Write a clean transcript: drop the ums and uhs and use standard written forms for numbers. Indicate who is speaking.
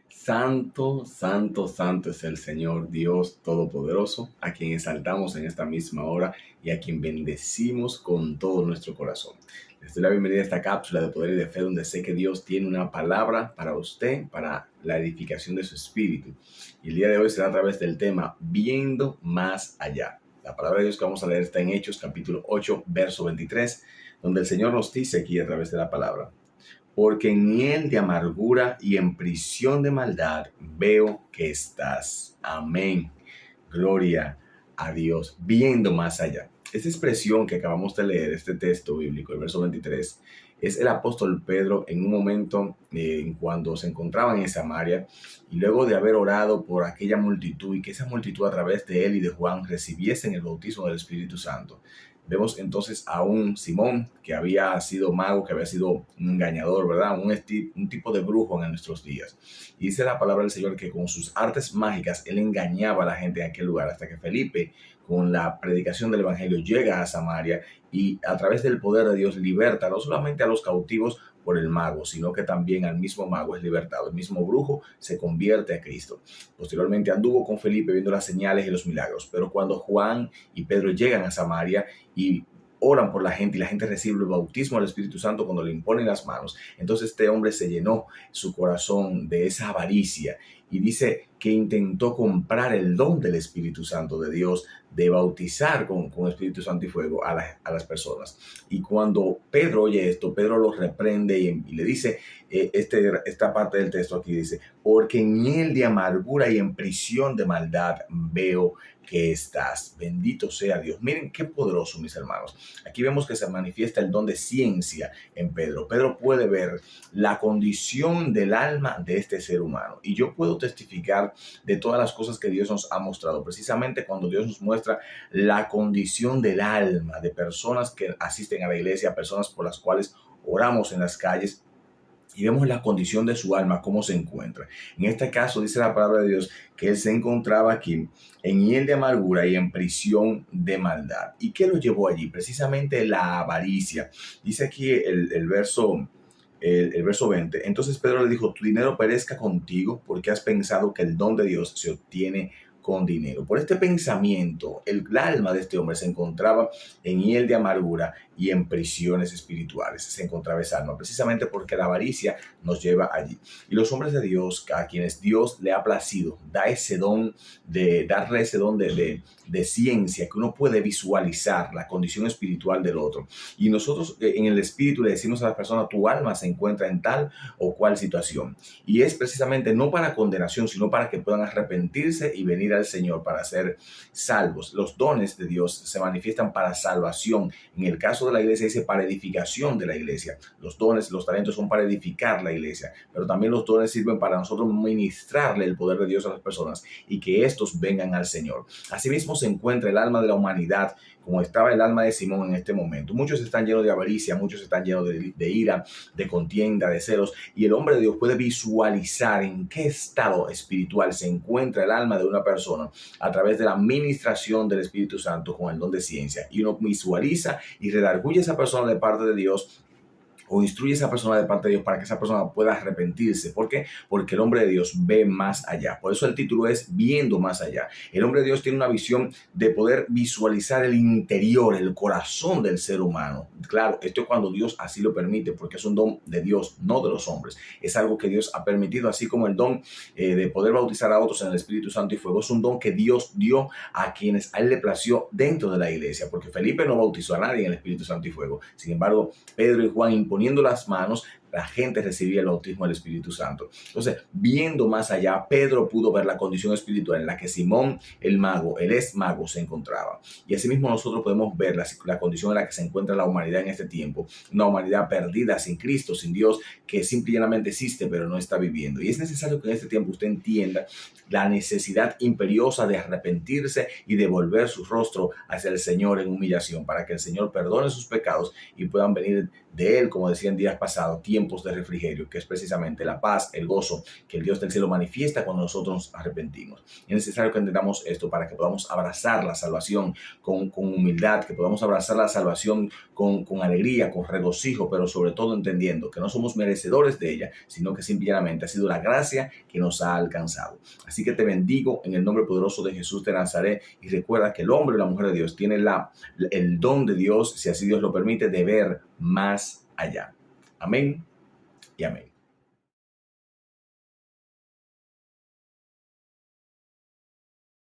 Speaker 1: Santo, santo, santo es el Señor Dios Todopoderoso, a quien exaltamos en esta misma hora y a quien bendecimos con todo nuestro corazón. Les doy la bienvenida a esta cápsula de poder y de fe, donde sé que Dios tiene una palabra para usted, para la edificación de su espíritu. Y el día de hoy será a través del tema Viendo más allá. La palabra de Dios que vamos a leer está en Hechos capítulo 8, verso 23, donde el Señor nos dice aquí a través de la palabra: porque en miel de amargura y en prisión de maldad veo que estás. Amén. Gloria a Dios. Viendo más allá. Esta expresión que acabamos de leer, este texto bíblico, el verso 23, es el apóstol Pedro en un momento en cuando se encontraban en Samaria, y luego de haber orado por aquella multitud y que esa multitud a través de él y de Juan recibiesen el bautismo del Espíritu Santo. Vemos entonces a un Simón que había sido mago, que había sido un engañador, ¿verdad? Un tipo de brujo en nuestros días. Y dice la palabra del Señor que con sus artes mágicas él engañaba a la gente en aquel lugar, hasta que Felipe, con la predicación del Evangelio, llega a Samaria y a través del poder de Dios liberta no solamente a los cautivos por el mago, sino que también al mismo mago es libertado. El mismo brujo se convierte a Cristo. Posteriormente anduvo con Felipe viendo las señales y los milagros, pero cuando Juan y Pedro llegan a Samaria y oran por la gente y la gente recibe el bautismo del Espíritu Santo cuando le imponen las manos, entonces este hombre se llenó su corazón de esa avaricia y dice que intentó comprar el don del Espíritu Santo de Dios, de bautizar con Espíritu Santo y fuego a las personas. Y cuando Pedro oye esto, Pedro lo reprende y le dice, esta parte del texto aquí dice: porque en miel de amargura y en prisión de maldad veo que estás. Bendito sea Dios. Miren qué poderoso, mis hermanos. Aquí vemos que se manifiesta el don de ciencia en Pedro. Pedro puede ver la condición del alma de este ser humano. Y yo puedo testificar de todas las cosas que Dios nos ha mostrado. Precisamente cuando Dios nos muestra la condición del alma de personas que asisten a la iglesia, personas por las cuales oramos en las calles, y vemos la condición de su alma, cómo se encuentra. En este caso dice la palabra de Dios que él se encontraba aquí en hiel de amargura y en prisión de maldad. ¿Y qué lo llevó allí? Precisamente la avaricia. Dice aquí el verso 20. Entonces Pedro le dijo: tu dinero perezca contigo, porque has pensado que el don de Dios se obtiene con dinero. Por este pensamiento, el alma de este hombre se encontraba en hiel de amargura y en prisiones espirituales. Se encontraba esa alma, precisamente porque la avaricia nos lleva allí. Y los hombres de Dios, a quienes Dios le ha placido, darle ese don de ciencia, que uno puede visualizar la condición espiritual del otro. Y nosotros en el espíritu le decimos a la persona: tu alma se encuentra en tal o cual situación. Y es precisamente no para condenación, sino para que puedan arrepentirse y venir al Señor para ser salvos. Los dones de Dios se manifiestan para salvación. En el caso de la iglesia dice para edificación de la iglesia. Los dones, los talentos son para edificar la iglesia, pero también los dones sirven para nosotros ministrarle el poder de Dios a las personas y que estos vengan al Señor. Asimismo se encuentra el alma de la humanidad, como estaba el alma de Simón en este momento. Muchos están llenos de avaricia, muchos están llenos de ira, de contienda, de celos, y el hombre de Dios puede visualizar en qué estado espiritual se encuentra el alma de una persona a través de la ministración del Espíritu Santo con el don de ciencia. Y uno visualiza y redarguye a esa persona de parte de Dios, o instruye a esa persona de parte de Dios para que esa persona pueda arrepentirse. ¿Por qué? Porque el hombre de Dios ve más allá. Por eso el título es Viendo más allá. El hombre de Dios tiene una visión de poder visualizar el interior, el corazón del ser humano. Claro, esto es cuando Dios así lo permite, porque es un don de Dios, no de los hombres. Es algo que Dios ha permitido, así como el don de poder bautizar a otros en el Espíritu Santo y fuego. Es un don que Dios dio a quienes a él le plació dentro de la iglesia, porque Felipe no bautizó a nadie en el Espíritu Santo y fuego. Sin embargo, Pedro y Juan poniendo las manos, la gente recibía el bautismo del Espíritu Santo. Entonces, viendo más allá, Pedro pudo ver la condición espiritual en la que Simón, el mago, el ex mago, se encontraba. Y asimismo nosotros podemos ver la condición en la que se encuentra la humanidad en este tiempo. Una humanidad perdida, sin Cristo, sin Dios, que simple y llanamente existe, pero no está viviendo. Y es necesario que en este tiempo usted entienda la necesidad imperiosa de arrepentirse y de volver su rostro hacia el Señor en humillación, para que el Señor perdone sus pecados y puedan venir de Él, como decía en días pasados, tiempos de refrigerio, que es precisamente la paz, el gozo que el Dios del cielo manifiesta cuando nosotros nos arrepentimos. Es necesario que entendamos esto para que podamos abrazar la salvación con humildad, que podamos abrazar la salvación con alegría, con regocijo, pero sobre todo entendiendo que no somos merecedores de ella, sino que simplemente ha sido la gracia que nos ha alcanzado. Así que te bendigo en el nombre poderoso de Jesús de Nazaret y recuerda que el hombre y la mujer de Dios tienen el don de Dios, si así Dios lo permite, de ver más allá. Amén y amén.